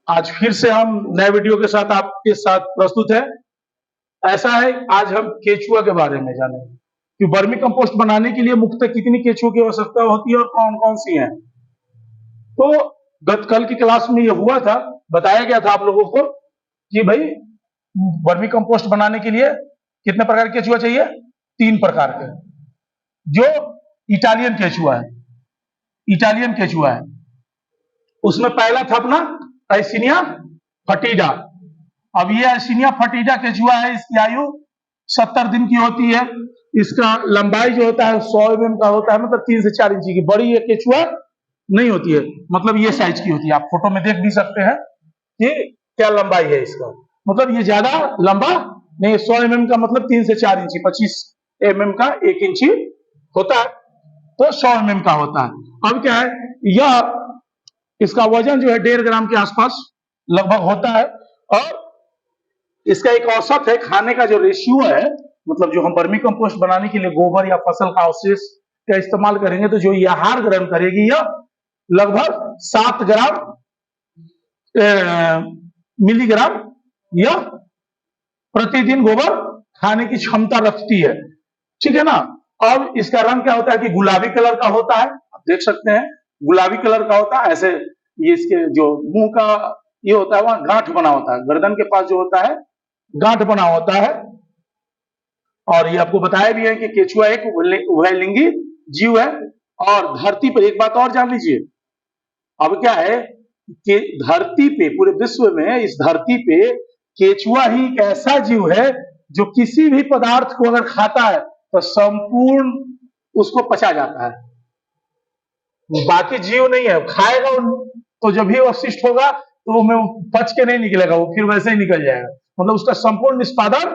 आज फिर से हम नए वीडियो के साथ आपके साथ प्रस्तुत है। ऐसा है, आज हम केचुआ के बारे में जानेंगे कि वर्मी कंपोस्ट बनाने के लिए मुख्यतः कितनी केचुआ की आवश्यकता होती है और कौन कौन सी है। तो गत कल की क्लास में यह हुआ था, बताया गया था आप लोगों को कि भाई वर्मी कंपोस्ट बनाने के लिए कितने प्रकार के केचुआ चाहिए? 3 प्रकार के, जो इटालियन केचुआ है। इटालियन केचुआ है, उसमें पहला था अपना एसिनिया फटीडा। अब ये एसिनिया फटीडा केचुआ है, इसकी आयु 70 दिन की होती है। इसका लंबाई जो होता है 100 mm का होता है, मतलब 3 से 4 इंच की। बड़ी ये केचुआ नहीं होती है, मतलब ये साइज की होती है। आप फोटो में देख भी सकते हैं कि क्या लंबाई है इसका, मतलब ये ज्यादा लंबा नहीं। 100 mm का मतलब 3 से 4 इंची, 25 mm का 1 इंची होता है, तो 100 mm का होता है। अब क्या है, यह इसका वजन जो है 1.5 ग्राम के आसपास लगभग होता है। और इसका एक औसत है खाने का जो रेशियो है, मतलब जो हम वर्मी कंपोस्ट बनाने के लिए गोबर या फसल का अवशेष का इस्तेमाल करेंगे, तो जो ये आहार ग्रहण करेगी यह लगभग 7 ग्राम मिलीग्राम यह प्रतिदिन गोबर खाने की क्षमता रखती है। ठीक है ना। अब इसका रंग क्या होता है कि गुलाबी कलर का होता है, आप देख सकते हैं गुलाबी कलर का होता है। ऐसे ये इसके जो मुंह का ये होता है, वहां गांठ बना होता है, गर्दन के पास जो होता है गांठ बना होता है। और ये आपको बताया भी है कि केचुआ एक उभयलिंगी जीव है। और धरती पर एक बात और जान लीजिए, अब क्या है कि धरती पे, पूरे विश्व में इस धरती पे केचुआ ही एक ऐसा जीव है जो किसी भी पदार्थ को अगर खाता है तो संपूर्ण उसको पचा जाता है। बाकी जीव नहीं है, खाएगा तो जब भी अवशिष्ट होगा तो वो पच के नहीं निकलेगा, वो फिर वैसे ही निकल जाएगा, मतलब उसका संपूर्ण निष्पादन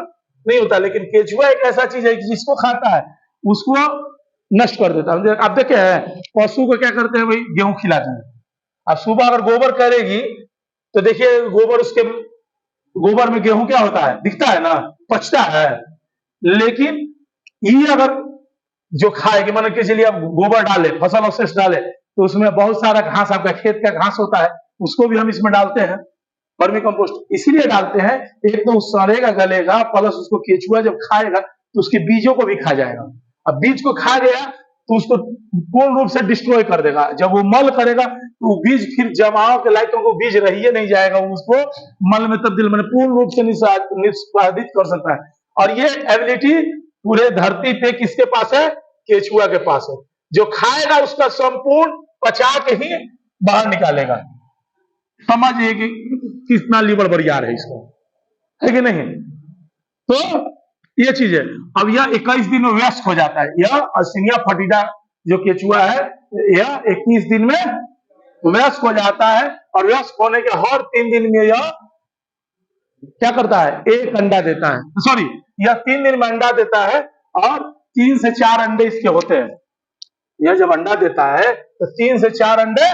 नहीं होता। लेकिन केचुआ एक ऐसा चीज है कि जिसको खाता है उसको नष्ट कर देता है। आप देखे हैं पशु को क्या करते हैं, भाई गेहूं खिलाते हैं। अब सुबह अगर गोबर करेगी तो देखिए गोबर में गेहूं क्या होता है, दिखता है ना, पचता है। लेकिन ये अगर जो खाएगी, मान के चलिए आप गोबर डाले, फसल अवशेष डाले, तो उसमें बहुत सारा घास, आपका खेत का घास होता है, उसको भी हम इसमें डालते हैं। वर्मी कंपोस्ट इसीलिए डालते हैं, एक तो सड़ेगा गलेगा, प्लस उसको केचुआ जब खाएगा तो उसके बीजों को भी खा जाएगा। अब बीज को खा गया तो उसको पूर्ण रूप से डिस्ट्रॉय कर देगा। जब वो मल करेगा तो बीज फिर जमाव के लायक, तो बीज रहिए नहीं जाएगा, उसको मल में तब्दील, मैंने पूर्ण रूप से निष्पादित कर सकता है। और ये एबिलिटी पूरे धरती पे किसके पास है? केचुआ के पास है। जो खाएगा उसका संपूर्ण पचा के ही बाहर निकालेगा। समझिए कि कितना लीवर बरियार है इसका, है कि नहीं। तो ये चीज है। अब यह 21 दिन में व्यस्त हो जाता है। यह एसिनिया फटीडा जो केचुआ है, यह 21 दिन में व्यस्त हो जाता है। और व्यस्त होने के हर 3 दिन में यह क्या करता है, 1 अंडा देता है। सॉरी, यह 3 दिन में अंडा देता है और 3 से 4 अंडे इसके होते हैं। यह जब अंडा देता है तो 3 से 4 अंडे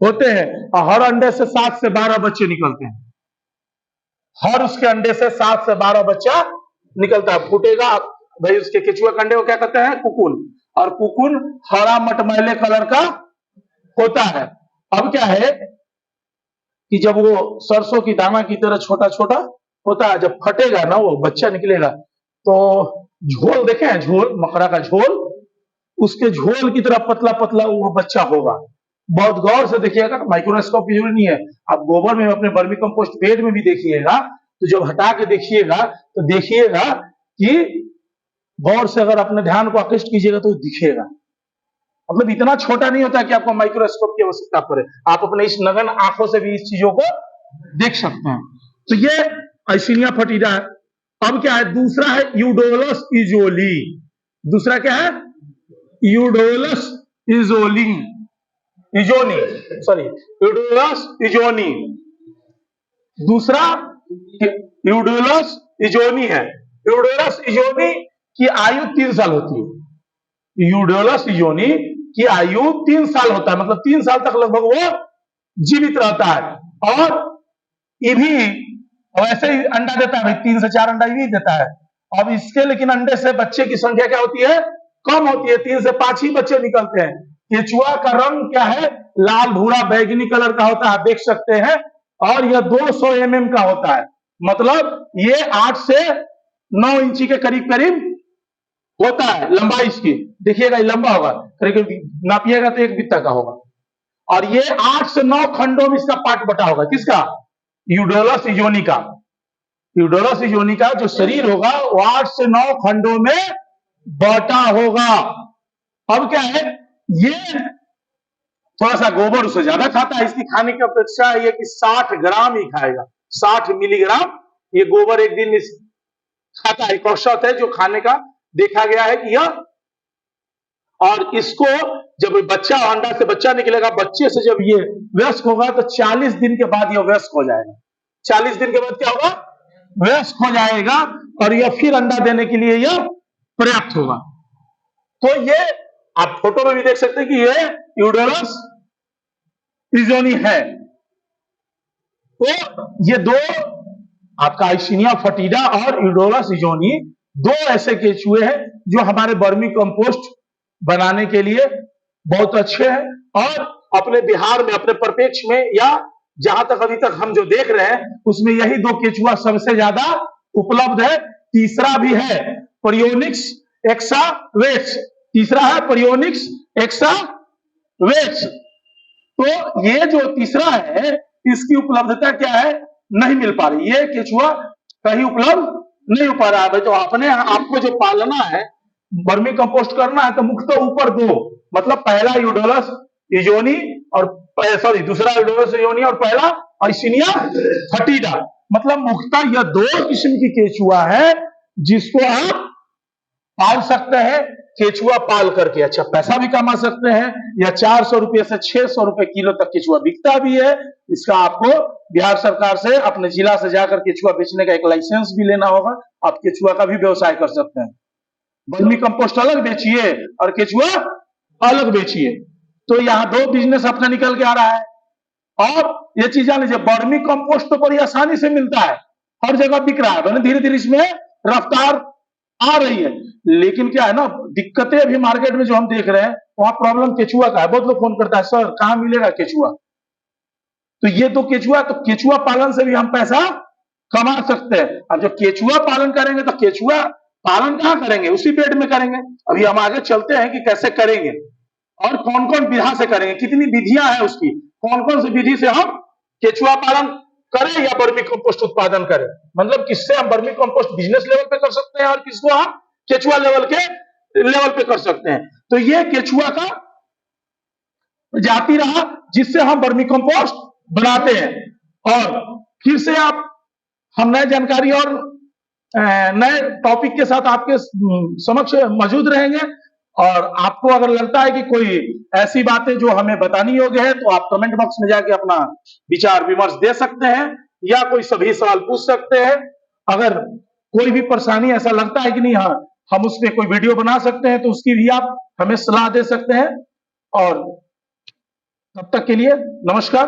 होते हैं, और हर अंडे से 7 से 12 बच्चे निकलते हैं। हर उसके अंडे से 7 से 12 बच्चा निकलता है, फूटेगा। भाई उसके केचुआ के अंडे को क्या कहते हैं? कुकुन। और कुकुन हरा मटमैले कलर का होता है। अब क्या है कि जब वो सरसों की दाना की तरह छोटा छोटा होता है, जब फटेगा ना वो बच्चा निकलेगा, तो झोल देखे हैं, झोल, मकड़ा का झोल, उसके झोल की तरह पतला पतला वो बच्चा होगा। बहुत गौर से देखिएगा, माइक्रोस्कोप की जरूरी नहीं है, आप गोबर में अपने वर्मी कंपोस्ट बेड में भी देखिएगा, तो जब हटा के देखिएगा तो देखिएगा कि गौर से अगर अपने ध्यान को आकृष्ट कीजिएगा तो दिखेगा। मतलब इतना छोटा नहीं होता कि आपको माइक्रोस्कोप की आवश्यकता पड़े, आप अपने इस नगन आंखों से भी इस चीजों को देख सकते हैं। तो ये एसिनिया फटीडा है। अब क्या है, दूसरा है यूडोलस इजोली। दूसरा क्या है? यूडोलस इजोनी, सॉरी, यूडोलस इजोनी। दूसरा यूडोलस इजोनी है। यूडोलस इजोनी की आयु 3 साल होती है। यूडोलस इजोनी की आयु 3 साल होता है, मतलब 3 साल तक लगभग वो जीवित रहता है। और ये भी वैसे ही अंडा देता है, 3 से 4 अंडा ही देता है। अब इसके लेकिन अंडे से बच्चे की संख्या क्या होती है? कम होती है, 3 से 5 ही बच्चे निकलते हैं। केचुआ का रंग क्या है, लाल भूरा बैगनी कलर का होता है, देख सकते हैं। और यह 200 mm का होता है, मतलब ये 8 से 9 इंची के करीब करीब होता है लंबाई इसकी। देखिएगा ये लंबा होगा, करीब नापिएगा तो 1 बित्ता का होगा। और ये 8 से 9 खंडों में इसका पार्ट बटा होगा, किसका, यूडोलस इजोनी का। यूडोलस इजोनी का जो शरीर होगा वो 8 से 9 खंडों में बटा होगा। अब क्या है, ये थोड़ा सा गोबर उससे ज्यादा खाता है, इसकी खाने की अपेक्षा ये कि 60 ग्राम ही खाएगा, 60 मिलीग्राम ये गोबर एक दिन खाता है। एक औसत है जो खाने का देखा गया है कि यह, और इसको जब बच्चा अंडा से बच्चा निकलेगा, बच्चे से जब ये वयस्क होगा तो 40 दिन के बाद यह वयस्क हो जाएगा। 40 दिन के बाद क्या होगा, वयस्क हो जाएगा, और यह फिर अंडा देने के लिए यह पर्याप्त होगा। तो ये आप फोटो में भी देख सकते हैं कि ये यूडोलस इजोनी है। तो ये दो आपका आइसिनिया फटीडा और यूडोलस इजोनी दो ऐसे केचुए हैं जो हमारे वर्मी कंपोस्ट बनाने के लिए बहुत अच्छे हैं। और अपने बिहार में, अपने परिप्रेक्ष में, या जहां तक अभी तक हम जो देख रहे हैं उसमें यही दो केचुआ सबसे ज्यादा उपलब्ध है। तीसरा भी है परियोनिक्स एक्सावेक्स, तीसरा है परियोनिक्स एक्सावेक्स। तो ये जो तीसरा है इसकी उपलब्धता क्या है, नहीं मिल पा रही, ये केचुआ कहीं उपलब्ध नहीं हो पा रहा है। तो अपने आपको जो पालना है, वर्मी कंपोस्ट करना है, तो मुख्यतः ऊपर दो, मतलब पहला यूडोलस इजोनी और दूसरा यूडोलस इजोनी और पहला आइसिनिया फटीडा, मतलब मुख्यतः यह दो किस्म की केचुआ है जिसको आप पाल सकते हैं। केचुआ पाल करके अच्छा पैसा भी कमा सकते हैं, या 400 रुपए से 600 रुपए किलो तक केचुआ बिकता भी है। इसका आपको बिहार सरकार से अपने जिला से जाकर केचुआ बेचने का एक लाइसेंस भी लेना होगा। आप केचुआ का भी व्यवसाय कर सकते हैं। वर्मी कंपोस्ट अलग बेचिए और केचुआ अलग बेचिए, तो यहाँ दो बिजनेस अपना निकल के आ रहा है। और ये चीज जान लीजिए, वर्मी कंपोस्ट तो बड़ी आसानी से मिलता है, हर जगह बिक रहा है, धीरे धीरे इसमें रफ्तार आ रही है। लेकिन क्या है ना, दिक्कतें अभी मार्केट में जो हम देख रहे हैं वहां प्रॉब्लम केचुआ का है। बहुत लोग फोन करता है, सर कहां मिलेगा केचुआ। तो ये तो केचुआ पालन से भी हम पैसा कमा सकते हैं। अब जब केचुआ पालन करेंगे तो केचुआ पालन कहां करेंगे, उसी पेड़ में करेंगे। अभी हम आगे चलते हैं कि कैसे करेंगे और कौन कौन विधा से करेंगे, कितनी विधियां हैं उसकी, कौन कौन सी विधि से हम केचुआ पालन करें या वर्मी कंपोस्ट उत्पादन करें। मतलब किससे हम वर्मी कंपोस्ट बिजनेस लेवल पे कर सकते हैं और किसको हम केचुआ लेवल पे कर सकते हैं। तो ये केचुआ का जाति रहा जिससे हम वर्मी कंपोस्ट बनाते हैं। और फिर से हम नए जानकारी और नए टॉपिक के साथ आपके समक्ष मौजूद रहेंगे। और आपको अगर लगता है कि कोई ऐसी बातें जो हमें बतानी योग्य है तो आप कमेंट बॉक्स में जाके अपना विचार विमर्श दे सकते हैं, या कोई सभी सवाल पूछ सकते हैं। अगर कोई भी परेशानी ऐसा लगता है कि नहीं, हाँ हम उस पर कोई वीडियो बना सकते हैं, तो उसकी भी आप हमें सलाह दे सकते हैं। और तब तक के लिए नमस्कार।